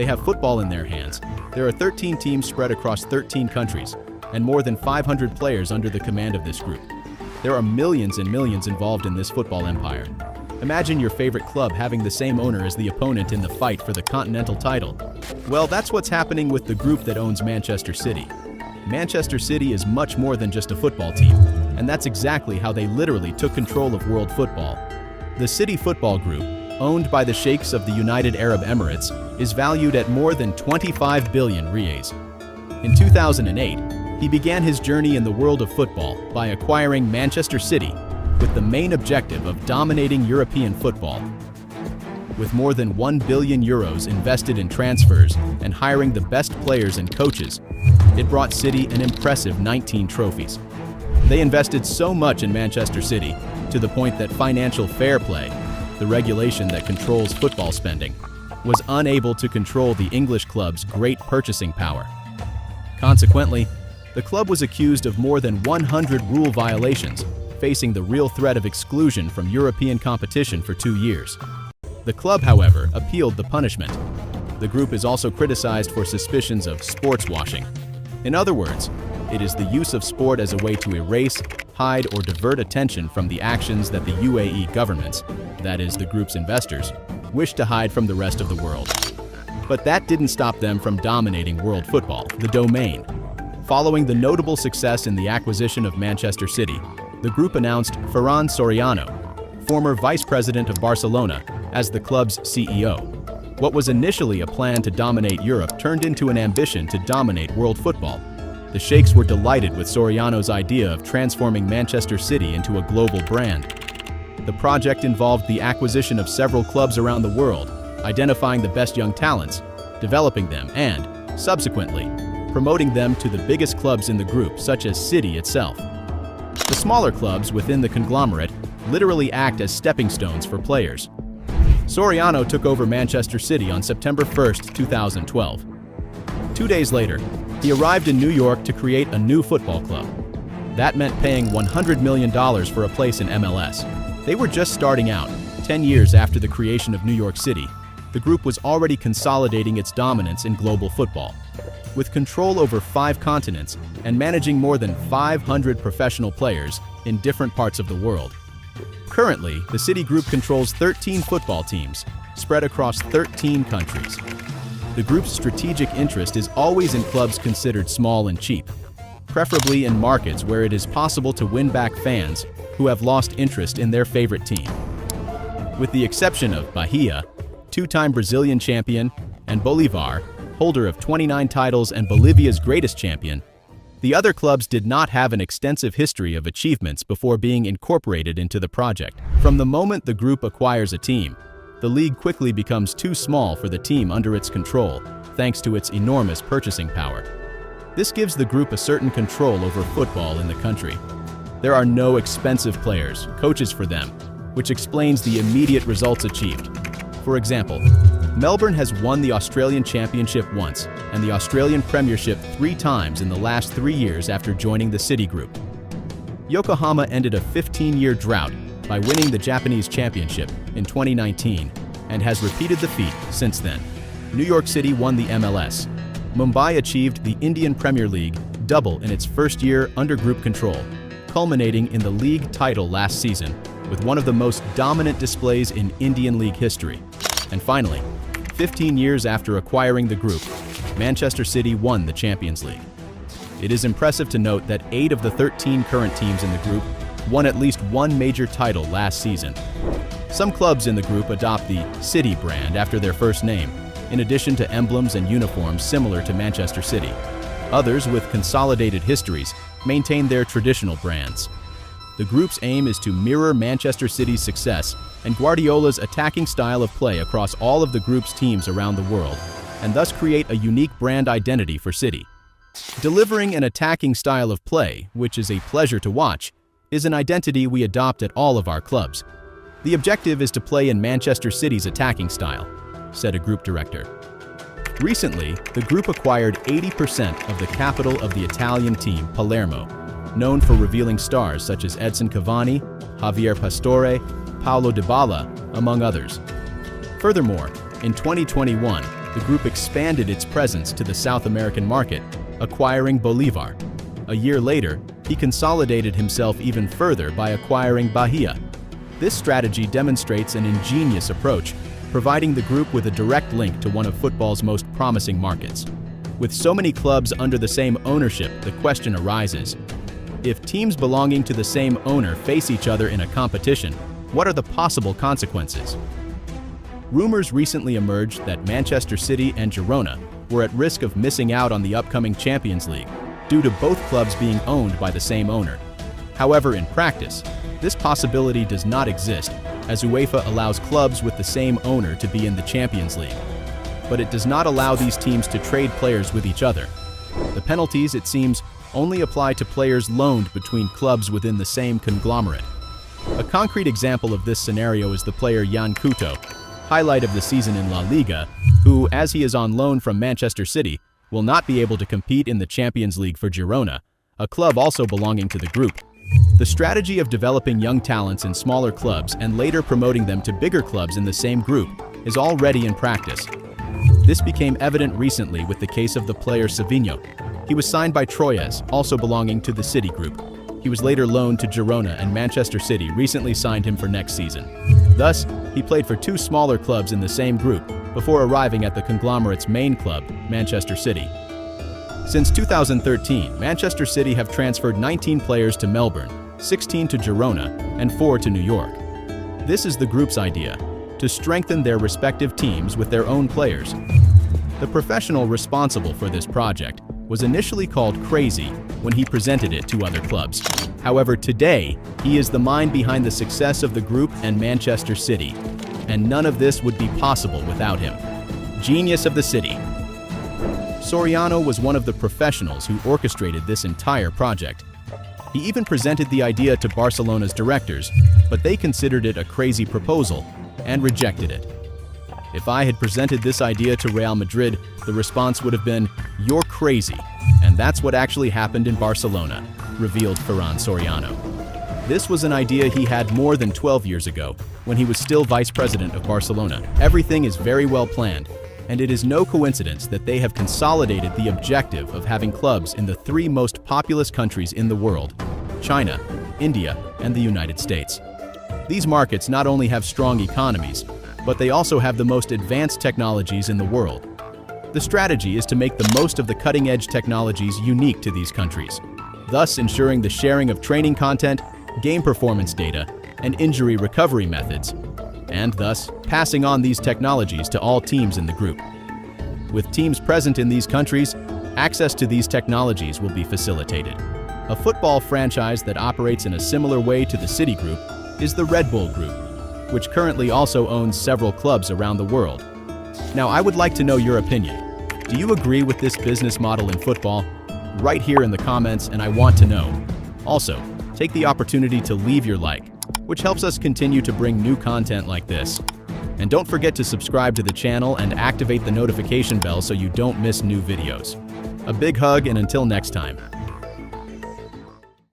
They have football in their hands. There are 13 teams spread across 13 countries, and more than 500 players under the command of this group. There are millions and millions involved in this football empire. Imagine your favorite club having the same owner as the opponent in the fight for the continental title. Well, that's what's happening with the group that owns Manchester City. Manchester City is much more than just a football team, and that's exactly how they literally took control of world football. The City Football Group, owned by the Sheikhs of the United Arab Emirates, is valued at more than 25 billion riyals. In 2008, he began his journey in the world of football by acquiring Manchester City with the main objective of dominating European football. With more than €1 billion invested in transfers and hiring the best players and coaches, it brought City an impressive 19 trophies. They invested so much in Manchester City to the point that financial fair play, the regulation that controls football spending, was unable to control the English club's great purchasing power. Consequently, the club was accused of more than 100 rule violations, facing the real threat of exclusion from European competition for 2 years. The club, however, appealed the punishment. The group is also criticized for suspicions of sports washing. In other words, it is the use of sport as a way to erase, hide, or divert attention from the actions that the UAE governments, that is, the group's investors, wish to hide from the rest of the world. But that didn't stop them from dominating world football, the domain. Following the notable success in the acquisition of Manchester City, the group announced Ferran Soriano, former vice president of Barcelona, as the club's CEO. What was initially a plan to dominate Europe turned into an ambition to dominate world football. The Sheikhs were delighted with Soriano's idea of transforming Manchester City into a global brand. The project involved the acquisition of several clubs around the world, identifying the best young talents, developing them, and, subsequently, promoting them to the biggest clubs in the group, such as City itself. The smaller clubs within the conglomerate literally act as stepping stones for players. Soriano took over Manchester City on September 1, 2012. 2 days later, he arrived in New York to create a new football club. That meant paying $100 million for a place in MLS. They were just starting out. 10 years after the creation of New York City, the group was already consolidating its dominance in global football. With control over 5 continents and managing more than 500 professional players in different parts of the world. Currently, the City Group controls 13 football teams, spread across 13 countries. The group's strategic interest is always in clubs considered small and cheap, preferably in markets where it is possible to win back fans who have lost interest in their favorite team. With the exception of Bahia, 2-time Brazilian champion, and Bolívar, holder of 29 titles and Bolivia's greatest champion, the other clubs did not have an extensive history of achievements before being incorporated into the project. From the moment the group acquires a team, the league quickly becomes too small for the team under its control, thanks to its enormous purchasing power. This gives the group a certain control over football in the country. There are no expensive players, coaches for them, which explains the immediate results achieved. For example, Melbourne has won the Australian Championship once and the Australian Premiership 3 times in the last 3 years after joining the City Group. Yokohama ended a 15-year drought by winning the Japanese Championship in 2019 and has repeated the feat since then. New York City won the MLS. Mumbai achieved the Indian Premier League double in its first year under group control, culminating in the league title last season with one of the most dominant displays in Indian League history. And finally, 15 years after acquiring the group, Manchester City won the Champions League. It is impressive to note that 8 of the 13 current teams in the group won at least one major title last season. Some clubs in the group adopt the City brand after their first name, in addition to emblems and uniforms similar to Manchester City. Others, with consolidated histories, maintain their traditional brands. The group's aim is to mirror Manchester City's success and Guardiola's attacking style of play across all of the group's teams around the world, and thus create a unique brand identity for City. Delivering an attacking style of play, which is a pleasure to watch, is an identity we adopt at all of our clubs. The objective is to play in Manchester City's attacking style, said a group director. Recently, the group acquired 80% of the capital of the Italian team Palermo, known for revealing stars such as Edson Cavani, Javier Pastore, Paulo Dybala, among others. Furthermore, in 2021, the group expanded its presence to the South American market, acquiring Bolívar. A year later, he consolidated himself even further by acquiring Bahia. This strategy demonstrates an ingenious approach, providing the group with a direct link to one of football's most promising markets. With so many clubs under the same ownership, the question arises: if teams belonging to the same owner face each other in a competition, what are the possible consequences? Rumors recently emerged that Manchester City and Girona were at risk of missing out on the upcoming Champions League due to both clubs being owned by the same owner. However, in practice, this possibility does not exist, as UEFA allows clubs with the same owner to be in the Champions League. But it does not allow these teams to trade players with each other. The penalties, it seems, only apply to players loaned between clubs within the same conglomerate. A concrete example of this scenario is the player Yan Couto, highlight of the season in La Liga, who, as he is on loan from Manchester City, will not be able to compete in the Champions League for Girona, a club also belonging to the group. The strategy of developing young talents in smaller clubs and later promoting them to bigger clubs in the same group is already in practice. This became evident recently with the case of the player Savinho. He was signed by Troyes, also belonging to the City group. He was later loaned to Girona, and Manchester City recently signed him for next season. Thus, he played for two smaller clubs in the same group before arriving at the conglomerate's main club, Manchester City. Since 2013, Manchester City have transferred 19 players to Melbourne, 16 to Girona, and 4 to New York. This is the group's idea, to strengthen their respective teams with their own players. The professional responsible for this project was initially called crazy when he presented it to other clubs. However, today, he is the mind behind the success of the group and Manchester City, and none of this would be possible without him. Genius of the city. Soriano was one of the professionals who orchestrated this entire project. He even presented the idea to Barcelona's directors, but they considered it a crazy proposal and rejected it. If I had presented this idea to Real Madrid, the response would have been, "You're crazy." And that's what actually happened in Barcelona, revealed Ferran Soriano. This was an idea he had more than 12 years ago, when he was still vice president of Barcelona. Everything is very well planned, and it is no coincidence that they have consolidated the objective of having clubs in the 3 most populous countries in the world: China, India, and the United States. These markets not only have strong economies, but they also have the most advanced technologies in the world. The strategy is to make the most of the cutting-edge technologies unique to these countries, thus ensuring the sharing of training content, game performance data, and injury recovery methods, and thus passing on these technologies to all teams in the group. With teams present in these countries, access to these technologies will be facilitated. A football franchise that operates in a similar way to the City Group is the Red Bull Group, which currently also owns several clubs around the world. Now, I would like to know your opinion. Do you agree with this business model in football? Write here in the comments, and I want to know. Also, take the opportunity to leave your like, which helps us continue to bring new content like this. And don't forget to subscribe to the channel and activate the notification bell so you don't miss new videos. A big hug, and until next time.